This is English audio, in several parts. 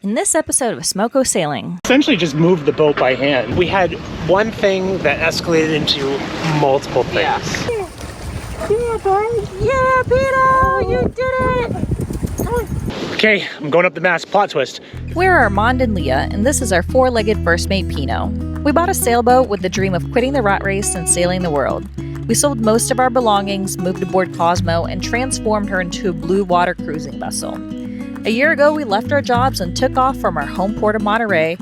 In this episode of Smoko Sailing, essentially just moved the boat by hand. We had one thing that escalated into multiple things. Yeah, bud. Yeah, Pinot, you did it. Okay, I'm going up the mast. Plot twist. We're Armand and Leah, and this is our four-legged first mate Pinot. We bought a sailboat with the dream of quitting the rat race and sailing the world. We sold most of our belongings, moved aboard Cosmo, and transformed her into a blue water cruising vessel. A year ago, we left our jobs and took off from our home port of Monterey,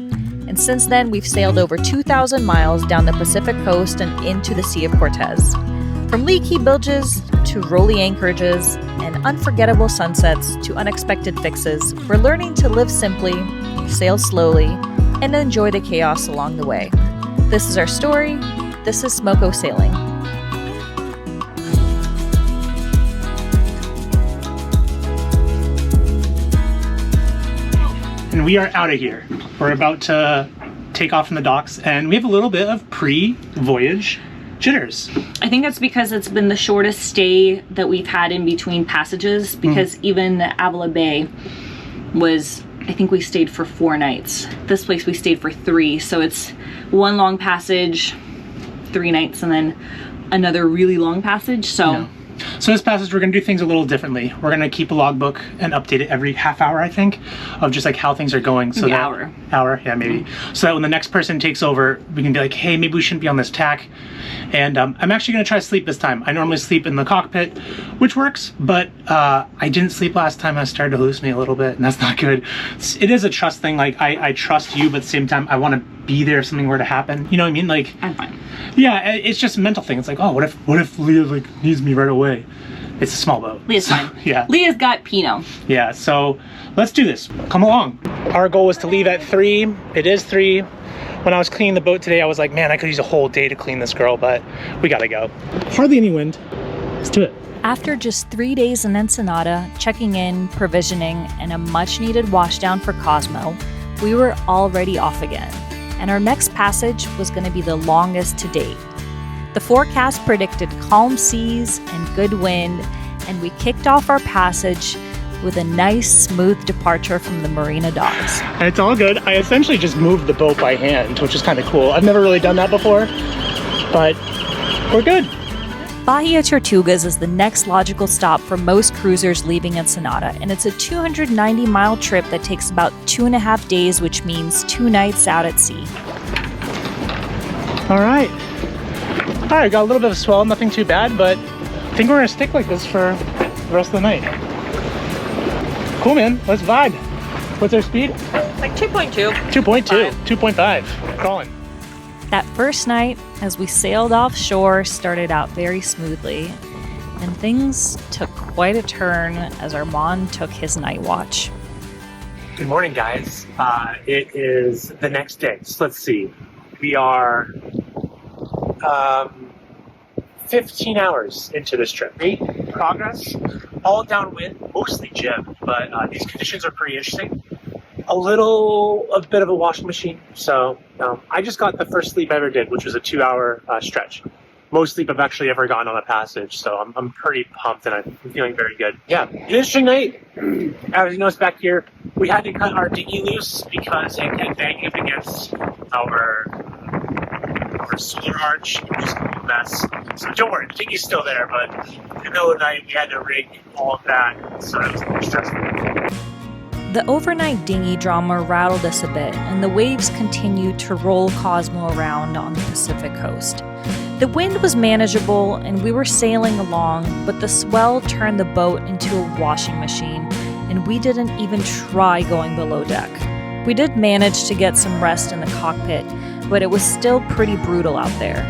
and since then, we've sailed over 2,000 miles down the Pacific coast and into the Sea of Cortez. From leaky bilges to rolly anchorages and unforgettable sunsets to unexpected fixes, we're learning to live simply, sail slowly, and enjoy the chaos along the way. This is our story. This is Smoko Sailing. And we are out of here. We're about to take off from the docks, and we have a little bit of pre-voyage jitters. I think that's because it's been the shortest stay that we've had in between passages, because even Avila Bay was, I think we stayed for 4 nights. This place we stayed for 3, so it's one long passage, 3 nights, and then another really long passage. So this passage, we're going to do things a little differently. We're going to keep a logbook and update it every half hour, I think, of just like how things are going. So hour, yeah, maybe. So that when the next person takes over, we can be like, hey, maybe we shouldn't be on this tack. And I'm actually going to try to sleep this time. I normally sleep in the cockpit, which works, but I didn't sleep last time. I started to hallucinate a little bit, and that's not good. It is a trust thing. Like, I trust you, but at the same time, I want to be there if something were to happen. You know what I mean? Like, I'm fine. Yeah, it's just a mental thing. It's like, oh, what if Leah like needs me right away? It's a small boat. Leah's fine. Yeah. Leah's got Pinot. Yeah, so let's do this. Come along. Our goal was to leave at 3. It is 3. When I was cleaning the boat today, I was like, man, I could use a whole day to clean this girl, but we gotta go. Hardly any wind. Let's do it. After just 3 days in Ensenada, checking in, provisioning, and a much-needed washdown for Cosmo, we were already off again. And our next passage was going to be the longest to date. The forecast predicted calm seas and good wind, and we kicked off our passage with a nice, smooth departure from the Marina docks. And it's all good. I essentially just moved the boat by hand, which is kind of cool. I've never really done that before, but we're good. Bahia Tortugas is the next logical stop for most cruisers leaving Ensenada, and it's a 290-mile trip that takes about 2.5 days, which means 2 nights out at sea. All right, got a little bit of swell, nothing too bad, but I think we're gonna stick like this for the rest of the night. Cool, man, let's vibe. What's our speed? Like 2.2. 2.2, 2.5, crawling. That first night, as we sailed offshore, started out very smoothly, and things took quite a turn as Armand took his night watch. Good morning, guys. It is the next day. So let's see. We are 15 hours into this trip. Great progress, all downwind, mostly jib, but these conditions are pretty interesting. A bit of a washing machine. So I just got the first sleep I ever did, which was a 2-hour stretch. Most sleep I've actually ever gotten on a passage. So I'm pretty pumped and I'm feeling very good. Yeah, an interesting night. As you notice back here, we had to cut our dinghy loose because it kept banging up against our solar arch, which is a mess. So don't worry, the dinghy's still there, but in the middle of the night we had to rig all of that. So it was a little stressful. The overnight dinghy drama rattled us a bit, and the waves continued to roll Cosmo around on the Pacific coast. The wind was manageable, and we were sailing along, but the swell turned the boat into a washing machine, and we didn't even try going below deck. We did manage to get some rest in the cockpit, but it was still pretty brutal out there.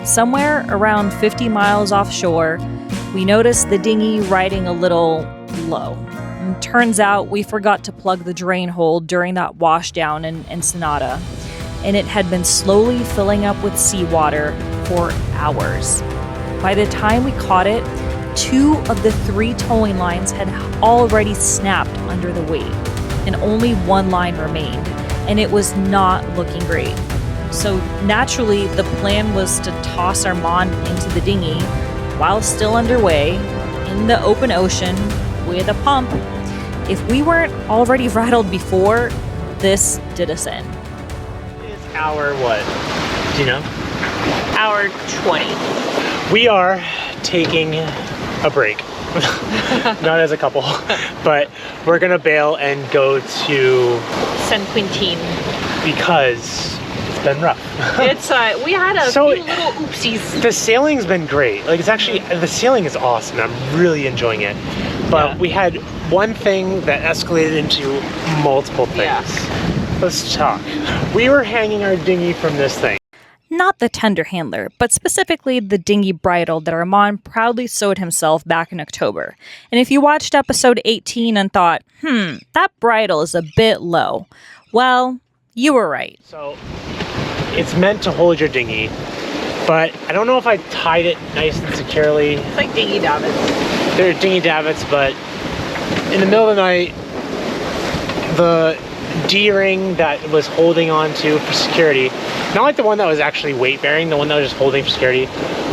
Somewhere around 50 miles offshore, we noticed the dinghy riding a little low. And turns out we forgot to plug the drain hole during that washdown in Ensenada, and it had been slowly filling up with seawater for hours. By the time we caught it, 2 of the 3 towing lines had already snapped under the weight, and only 1 line remained, and it was not looking great. So naturally, the plan was to toss Armand into the dinghy while still underway in the open ocean with a pump. If we weren't already rattled before, this did us in. It's hour what? Do you know? Hour 20. We are taking a break. Not as a couple, but we're gonna bail and go to San Quintin. because it's been rough. It's we had a So- few little oopsies. The sailing's been great. Like, it's actually, the sailing is awesome. I'm really enjoying it. But Yeah. we had one thing that escalated into multiple things. Yeah. Let's talk. We were hanging our dinghy from this thing. Not the tender handler, but specifically the dinghy bridle that Armand proudly sewed himself back in October. And if you watched episode 18 and thought, that bridle is a bit low, well, you were right. So it's meant to hold your dinghy, but I don't know if I tied it nice and securely. It's like dinghy davits. They're dinghy davits, but in the middle of the night, the D-ring that was holding on to for security, not like the one that was actually weight bearing, the one that was just holding for security,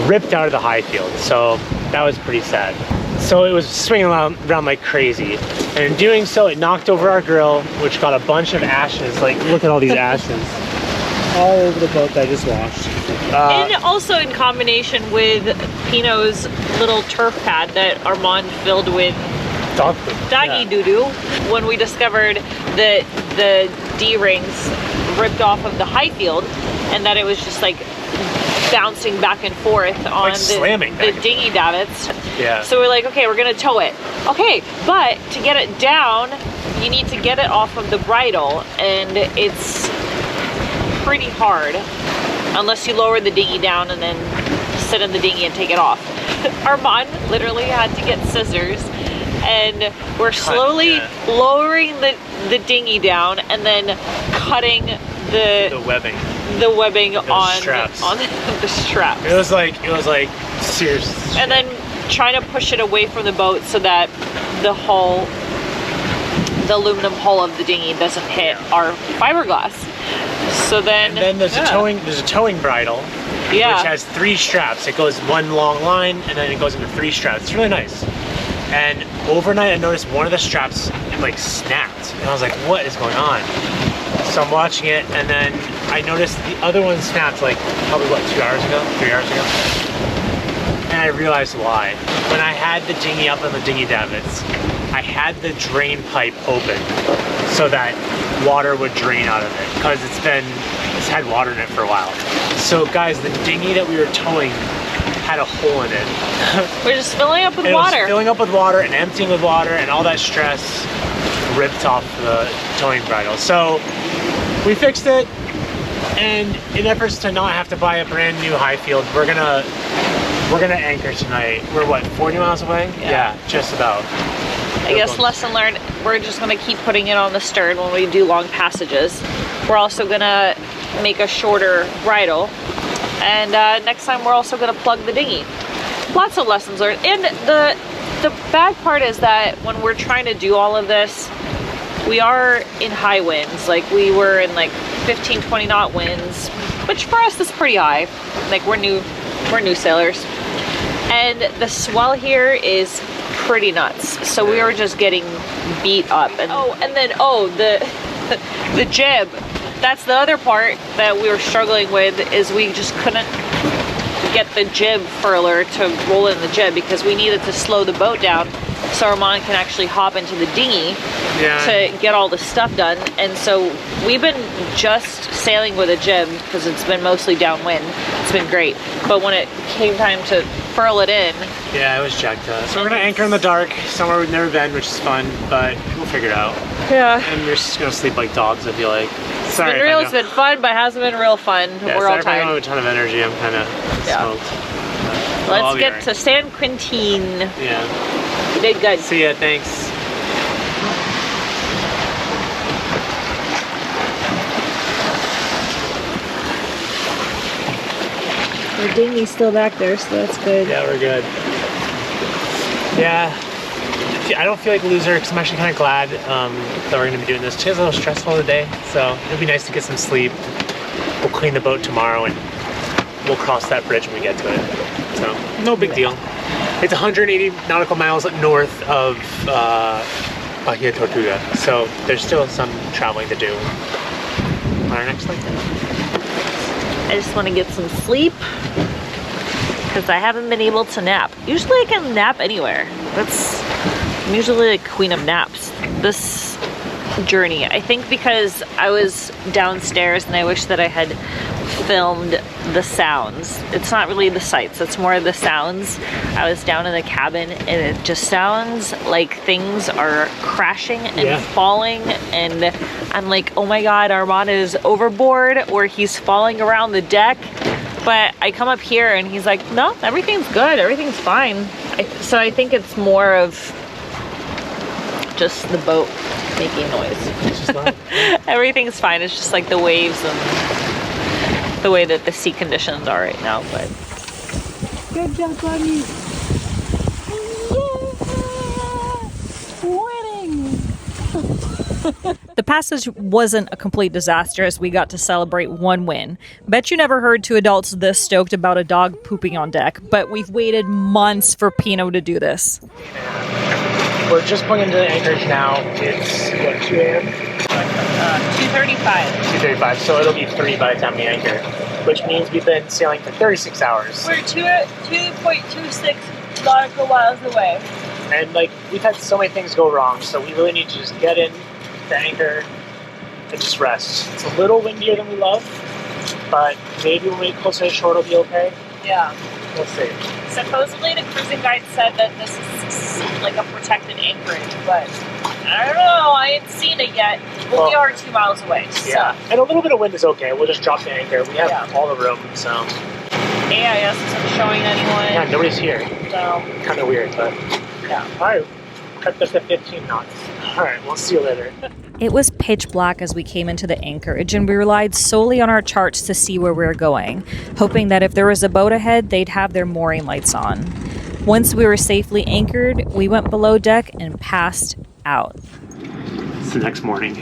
ripped out of the high field. So that was pretty sad. So it was swinging around like crazy. And in doing so, it knocked over our grill, which got a bunch of ashes. Like, look at all these ashes all over the boat that I just washed. And also in combination with Pinot's little turf pad that Armand filled with Dog food. doggy doo-doo, when we discovered that the D-rings ripped off of the high field and that it was just like bouncing back and forth on Like slamming the back. dinghy davits. Yeah. So we're like, okay, we're gonna tow it. Okay, but to get it down, you need to get it off of the bridle, and it's pretty hard unless you lower the dinghy down and then sit in the dinghy and take it off. Armand literally had to get scissors, and we're slowly lowering the dinghy down and then cutting The webbing. the webbing on straps. on the straps. It was like serious. And then trying to push it away from the boat so that the hull, the aluminum hull of the dinghy doesn't hit our fiberglass. So then, And then there's a towing bridle, yeah, which has 3 straps. It goes one long line, and then it goes into 3 straps. It's really nice. And overnight, I noticed one of the straps like snapped, and I was like, "What is going on?" So I'm watching it, and then I noticed the other one snapped like probably 3 hours ago. And I realized why. When I had the dinghy up on the dinghy davits, I had the drain pipe open so that water would drain out of it, because it's had water in it for a while. So guys, the dinghy that we were towing had a hole in it. we're just filling up with It water. was filling up with water and emptying with water, and all that stress ripped off the towing bridle. So we fixed it, and in efforts to not have to buy a brand new high field, we're gonna anchor tonight. We're what, 40 miles away? Yeah, just about. I guess lesson learned, we're just gonna keep putting it on the stern when we do long passages. We're also gonna make a shorter bridle, and next time we're also gonna plug the dinghy. Lots of lessons learned. And the bad part is that when we're trying to do all of this, we are in high winds. Like, we were in like 15, 20 knot winds, which for us is pretty high. Like, we're new sailors. And the swell here is pretty nuts. So we were just getting beat up. And the jib. That's the other part that we were struggling with, is we just couldn't get the jib furler to roll in the jib, because we needed to slow the boat down so Armand can actually hop into the dinghy to get all the stuff done. And so we've been just sailing with a jib because it's been mostly downwind. It's been great. But when it came time to furl it in, yeah, it was jacked up. So we're gonna anchor in the dark somewhere we've never been, which is fun, but we'll figure it out. yeah, And we're just gonna sleep like dogs, I feel like. Sorry. it's been real. It's been fun, but it hasn't been real fun. Yeah, We're all sorry if I don't tired. have a ton of energy. I'm kind of smoked. I'll Let's be get alright. to San Quintin. Yeah. You did good. See ya. Thanks. The dinghy's still back there, so that's good. Yeah, we're good. Yeah. I don't feel like a loser, because I'm actually kind of glad that we're going to be doing this. Today's a little stressful today, so it'd be nice to get some sleep. We'll clean the boat tomorrow, and we'll cross that bridge when we get to it. So, no big deal. It's 180 nautical miles north of Bahia Tortugas. So there's still some traveling to do on our next leg. I just want to get some sleep because I haven't been able to nap. Usually I can nap anywhere. I'm usually the queen of naps. This journey, I think because I was downstairs and I wish that I had filmed the sounds. It's not really the sights, it's more the sounds. I was down in the cabin and it just sounds like things are crashing and falling, and I'm like, oh my god, Armand is overboard or he's falling around the deck. But I come up here and he's like, no, everything's good, everything's fine. So I think it's more of just the boat making noise. Everything's fine, it's just like the waves and the way that the sea conditions are right now. But good job, buddy. Winning. The passage wasn't a complete disaster as we got to celebrate one win. Bet you never heard two adults this stoked about a dog pooping on deck, but we've waited months for Pinot to do this. We're just pulling into the anchorage now. It's what, 2 a.m.? 2:35. 2:35, so it'll be 3 by the time we anchor, which means we've been sailing for 36 hours. We're 2.26 nautical miles away. And like, we've had so many things go wrong, so we really need to just get in the anchor and just rest. It's a little windier than we love, but maybe when we get closer to shore it'll be okay. Yeah. We'll see. Supposedly the cruising guide said that this is like a protected anchorage, but I don't know, I ain't seen it yet. Well, we are 2 miles away, so. Yeah, and a little bit of wind is okay. We'll just drop the anchor. We have all the room, so. AIS isn't showing anyone. Yeah, nobody's here. So. Kind of weird, but yeah. All right, cut this to 15 knots. All right, we'll see you later. It was pitch black as we came into the anchorage, and we relied solely on our charts to see where we were going, hoping that if there was a boat ahead, they'd have their mooring lights on. Once we were safely anchored, we went below deck and passed out. It's the next morning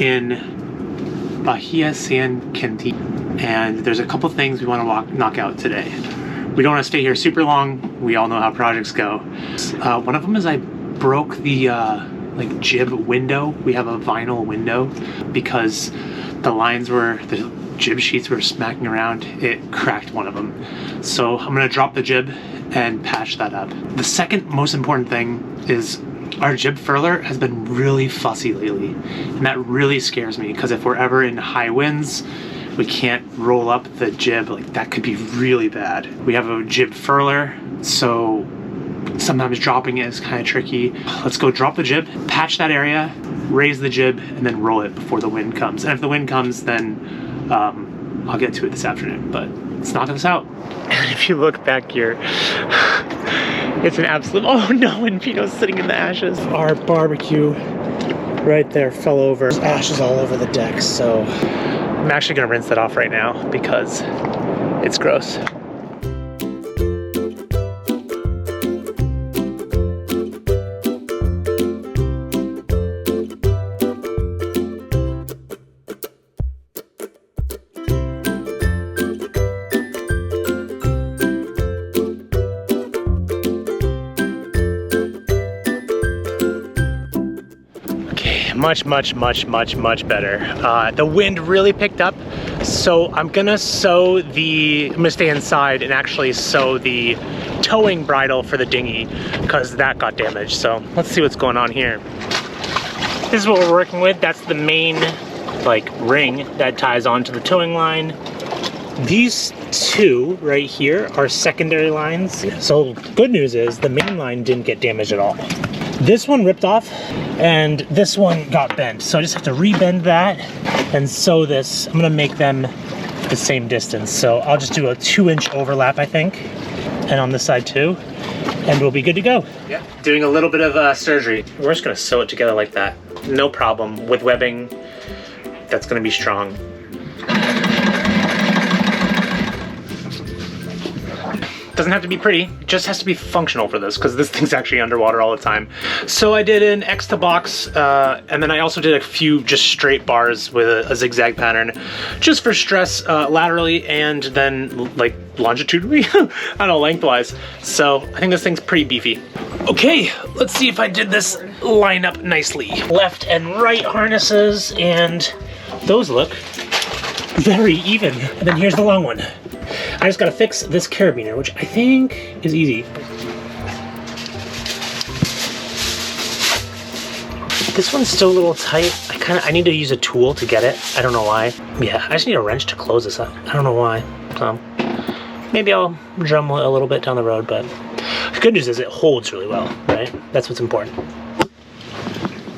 in Bahia Quintin, and there's a couple things we want to knock out today. We don't want to stay here super long. We all know how projects go. One of them is I broke the like jib window. We have a vinyl window because the jib sheets were smacking around. It cracked one of them. So I'm gonna drop the jib and patch that up. The second most important thing is our jib furler has been really fussy lately, and that really scares me because if we're ever in high winds, we can't roll up the jib. Like, that could be really bad. We have a jib furler, so sometimes dropping it is kind of tricky. Let's go drop the jib, patch that area, raise the jib, and then roll it before the wind comes. And if the wind comes, then I'll get to it this afternoon, but let's knock this out. And if you look back here, it's an absolute, oh no, and Pinot's sitting in the ashes. Our barbecue right there fell over. There's ashes all over the deck, so I'm actually gonna rinse that off right now because it's gross. Much better. The wind really picked up, so I'm gonna stay inside and actually sew the towing bridle for the dinghy because that got damaged. So let's see what's going on here. This is what we're working with. That's the main like ring that ties onto the towing line. These two right here are secondary lines. So good news is the main line didn't get damaged at all. This one ripped off and this one got bent. So I just have to rebend that and sew this. I'm gonna make them the same distance. So I'll just do a 2-inch overlap, I think. And on this side too. And we'll be good to go. Yeah, doing a little bit of surgery. We're just gonna sew it together like that. No problem. With webbing, that's gonna be strong. Doesn't have to be pretty, it just has to be functional for this, because this thing's actually underwater all the time. So I did an X to box, and then I also did a few just straight bars with a zigzag pattern, just for stress laterally and then like longitudinally, I don't know, lengthwise. So I think this thing's pretty beefy. Okay, let's see if I did this line up nicely. Left and right harnesses, and those look very even. And then here's the long one. I just gotta fix this carabiner, which I think is easy. This one's still a little tight. I need to use a tool to get it. I don't know why. Yeah, I just need a wrench to close this up. I don't know why. So maybe I'll drum a little bit down the road, but the good news is it holds really well, right? That's what's important.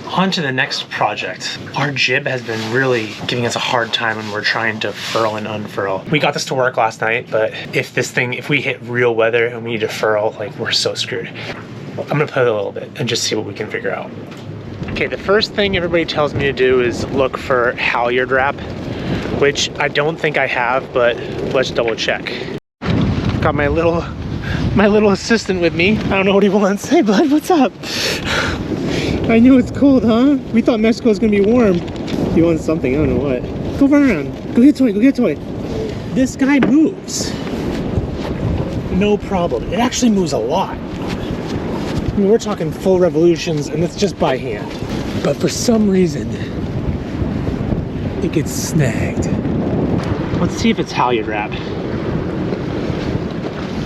On to the next project. Our jib has been really giving us a hard time when we're trying to furl and unfurl. We got this to work last night, but if we hit real weather and we need to furl, like, we're so screwed. I'm gonna play a little bit and just see what we can figure out. Okay, the first thing everybody tells me to do is look for halyard wrap, which I don't think I have, but let's double check. Got my little assistant with me. I don't know what he wants. Hey bud, what's up? I knew it's cold, huh? We thought Mexico was gonna be warm. He wants something, I don't know what. Go run around. Go get a toy, go get a toy. This guy moves. No problem. It actually moves a lot. I mean, we're talking full revolutions, and it's just by hand. But for some reason, it gets snagged. Let's see if it's halyard wrap.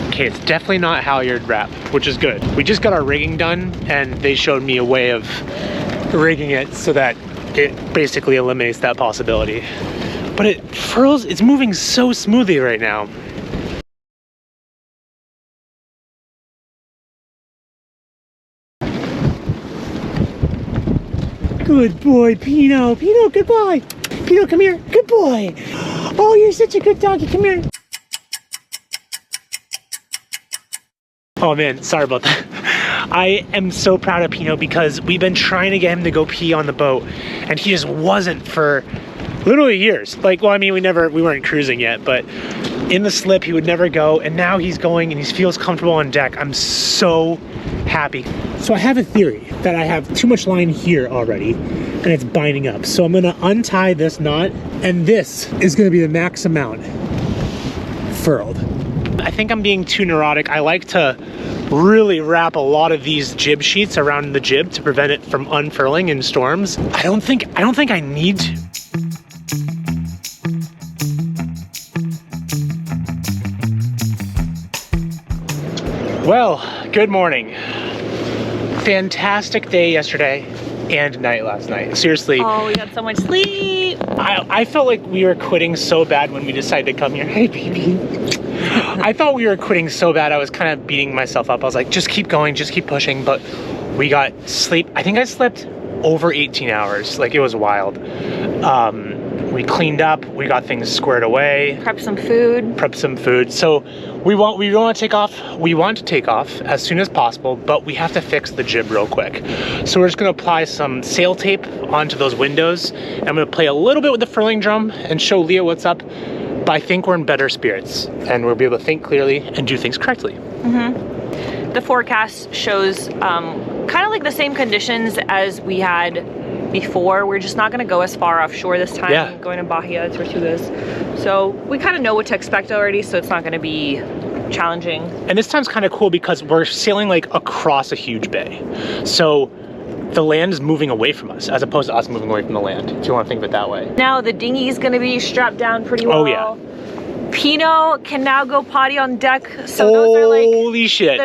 Okay, it's definitely not halyard wrap, which is good. We just got our rigging done, and they showed me a way of rigging it so that it basically eliminates that possibility. But it furls, it's moving so smoothly right now. Good boy, Pinot. Pinot, good boy. Pinot, come here. Good boy. Oh, you're such a good doggy. Come here. Oh man, sorry about that. I am so proud of Pinot because we've been trying to get him to go pee on the boat, and he just wasn't for literally years. Like, well, I mean, we weren't cruising yet, but in the slip he would never go, and now he's going and he feels comfortable on deck. I'm so happy. So I have a theory that I have too much line here already and it's binding up. So I'm gonna untie this knot, and this is gonna be the max amount furled. I think I'm being too neurotic. I like to really wrap a lot of these jib sheets around the jib to prevent it from unfurling in storms. I don't think I need to. Well, good morning. Fantastic day yesterday and night last night. Seriously. Oh, we got so much sleep. I felt like we were quitting so bad when we decided to come here. Hey, baby. I thought we were quitting so bad. I was kind of beating myself up. I was like, just keep going, just keep pushing. But we got sleep. I think I slept over 18 hours. Like, it was wild. We cleaned up, we got things squared away. Prepped some food. So we want to take off as soon as possible, but we have to fix the jib real quick. So we're just gonna apply some sail tape onto those windows. And I'm gonna play a little bit with the furling drum and show Leah what's up. But I think we're in better spirits and we'll be able to think clearly and do things correctly. Mm-hmm. The forecast shows kind of like the same conditions as we had before. We're just not going to go as far offshore this time. Yeah. Going to Bahia Tortugas. So we kind of know what to expect already, so it's not going to be challenging. And this time's kind of cool because we're sailing like across a huge bay. So the land is moving away from us as opposed to us moving away from the land, if you want to think of it that way. Now the dinghy is going to be strapped down pretty well. Oh yeah. Pinot can now go potty on deck, so those are like holy shit.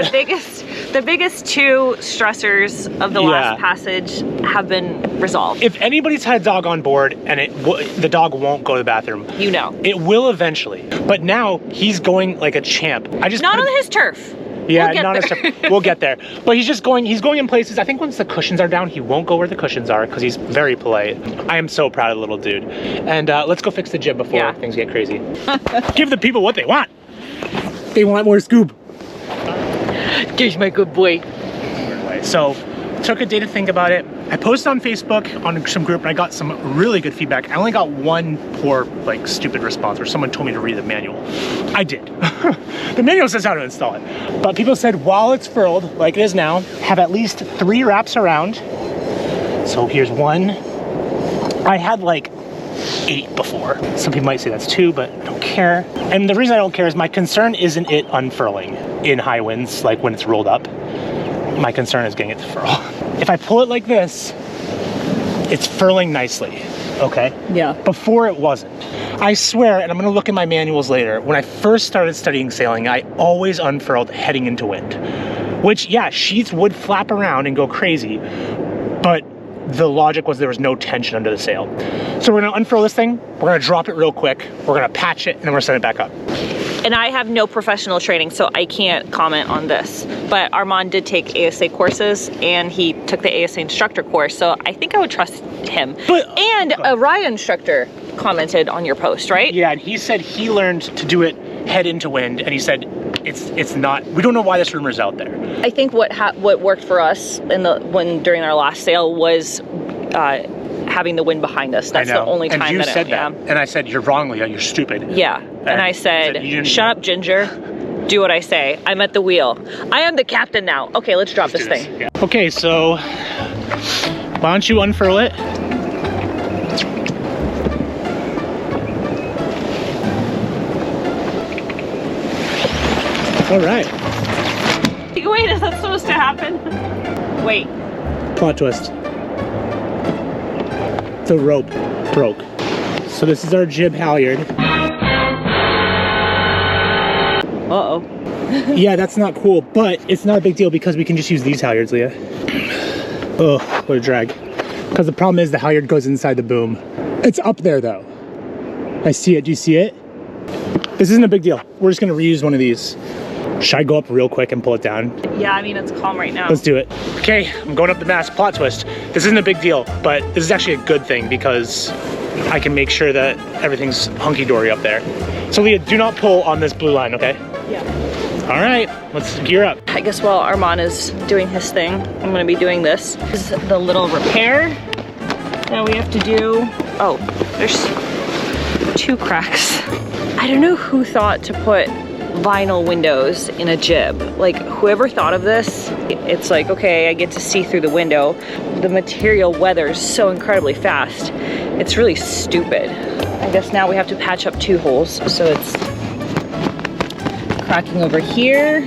The biggest two stressors of the last passage have been resolved. If anybody's had a dog on board and the dog won't go to the bathroom, you know. It will eventually. But now he's going like a champ. Not on his turf. Yeah, not his turf. We'll get there. But he's going in places. I think once the cushions are down, he won't go where the cushions are because he's very polite. I am so proud of the little dude. And let's go fix the jib before things get crazy. Give the people what they want. They want more scoop. Here's my good boy. So took a day to think about it. I posted on Facebook on some group and I got some really good feedback. I only got one poor, like, stupid response where someone told me to read the manual. I did. The manual says how to install it. But people said while it's furled, like it is now, have at least 3 wraps around. So here's 1. I had like 8 before. Some people might say that's 2, but I don't care. And the reason I don't care is my concern isn't it unfurling in high winds, like when it's rolled up. My concern is getting it to furl. If I pull it like this, it's furling nicely, okay? Yeah. Before it wasn't. I swear, and I'm gonna look at my manuals later, when I first started studying sailing, I always unfurled heading into wind. Which, yeah, sheets would flap around and go crazy, but the logic was there was no tension under the sail. So we're gonna unfurl this thing, we're gonna drop it real quick, we're gonna patch it, and then we're gonna send it back up. And I have no professional training, so I can't comment on this. But Armand did take ASA courses, and he took the ASA instructor course, so I think I would trust him. And a ride instructor commented on your post, right? Yeah, and he said he learned to do it head into wind, and he said it's not, we don't know why this rumor is out there. I think what worked for us during our last sail was having the wind behind us. That's the only time and you that said that. And I said, you're wrong, Leah, you're stupid. Yeah, and I said shut up, Ginger. Do what I say. I'm at the wheel. I am the captain now. Okay, let's drop this thing. Yeah. Okay, so why don't you unfurl it? All right. Wait, is that supposed to happen? Wait. Plot twist. The rope broke. So this is our jib halyard. Uh-oh. Yeah, that's not cool, but it's not a big deal because we can just use these halyards, Leah. Oh, what a drag. Because the problem is the halyard goes inside the boom. It's up there though. I see it, do you see it? This isn't a big deal. We're just gonna reuse one of these. Should I go up real quick and pull it down? Yeah, I mean, it's calm right now. Let's do it. Okay, I'm going up the mast. Plot twist. This isn't a big deal, but this is actually a good thing because I can make sure that everything's hunky-dory up there. So Leah, do not pull on this blue line, okay? Yeah. All right, let's gear up. I guess while Armand is doing his thing, I'm gonna be doing this. This is the little repair that we have to do. Oh, there's 2 cracks. I don't know who thought to put vinyl windows in a jib. Like, whoever thought of this, it's like, okay, I get to see through the window. The material weathers so incredibly fast. It's really stupid. I guess now we have to patch up 2 holes. So it's cracking over here,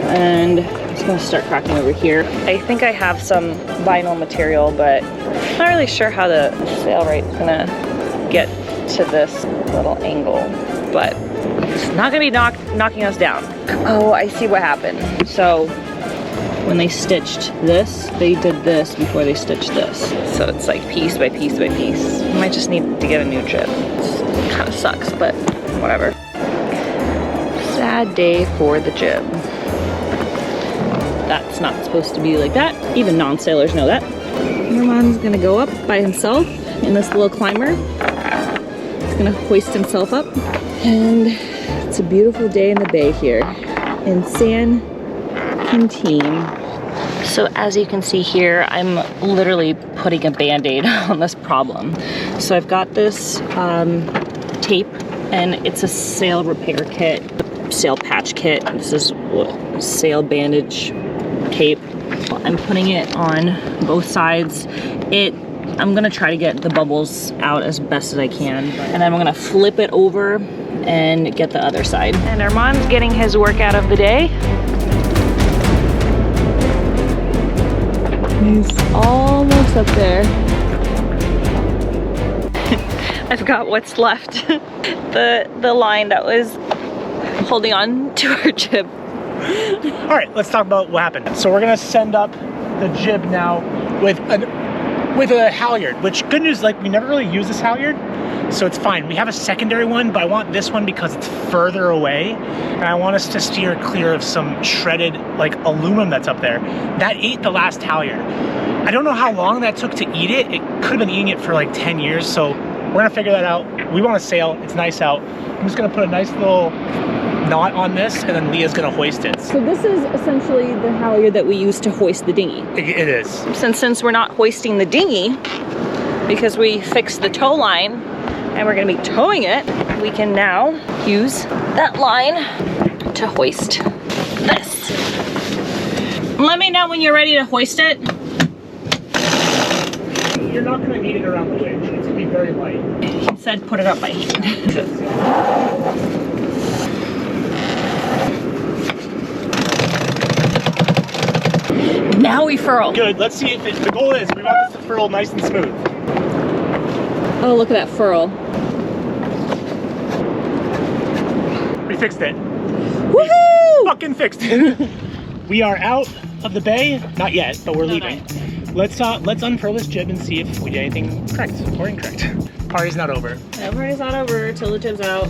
and it's gonna start cracking over here. I think I have some vinyl material, but I'm not really sure how the sailright's gonna get to this little angle, but it's not gonna be knocking us down. Oh, I see what happened. So when they stitched this, they did this before they stitched this. So it's like piece by piece by piece. I might just need to get a new jib. It kind of sucks, but whatever. Sad day for the jib. That's not supposed to be like that. Even non-sailors know that. Armand's gonna go up by himself in this little climber. He's gonna hoist himself up. And it's a beautiful day in the bay here in San Quintin. So as you can see here, I'm literally putting a band-aid on this problem. So I've got this tape, and it's a sail repair kit, sail patch kit. This is sail bandage tape. I'm putting it on both sides. I'm gonna try to get the bubbles out as best as I can, and then I'm gonna flip it over and get the other side. And Armand's getting his workout of the day. He's almost up there. I've got what's left. the line that was holding on to our jib. All right, let's talk about what happened. So we're gonna send up the jib now with a halyard, which good news, like, we never really use this halyard, so it's fine. We have a secondary one, but I want this one because it's further away, and I want us to steer clear of some shredded, like, aluminum that's up there. That ate the last halyard. I don't know how long that took to eat it. It could have been eating it for like 10 years, so we're gonna figure that out. We want to sail, it's nice out. I'm just gonna put a nice little knot on this, and then Leah's gonna hoist it. So this is essentially the halyard that we use to hoist the dinghy. It is. Since we're not hoisting the dinghy, because we fixed the tow line, and we're gonna be towing it, we can now use that line to hoist this. Let me know when you're ready to hoist it. You're not gonna need it around the winch. It's gonna be very light. He said put it up by hand. Now we furl. Good, let's see if the goal is we want this to furl nice and smooth. Oh, look at that furl. We fixed it. Woohoo! Fucking fixed it. We are out of the bay. Not yet, but we're leaving. Let's unfurl this jib and see if we did anything correct or incorrect. Party's not over. The party's not over till the jib's out.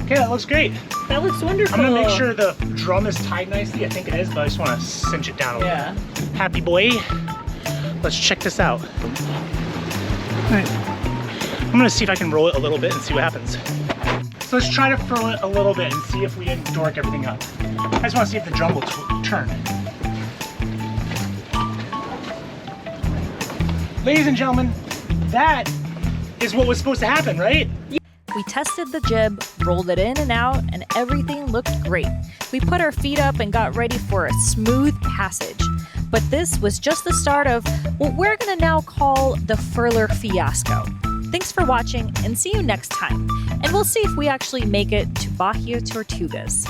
Okay, that looks great. That looks wonderful. I'm gonna make sure the drum is tied nicely. I think it is, but I just want to cinch it down a little. Yeah. Happy boy. Let's check this out. All right. I'm gonna see if I can roll it a little bit and see what happens. So let's try to furl it a little bit and see if we didn't dork everything up. I just want to see if the drum will turn. Ladies and gentlemen, that is what was supposed to happen, right? We tested the jib, rolled it in and out, and everything looked great. We put our feet up and got ready for a smooth passage. But this was just the start of what we're gonna now call the furler fiasco. Thanks for watching and see you next time. And we'll see if we actually make it to Bahia Tortugas.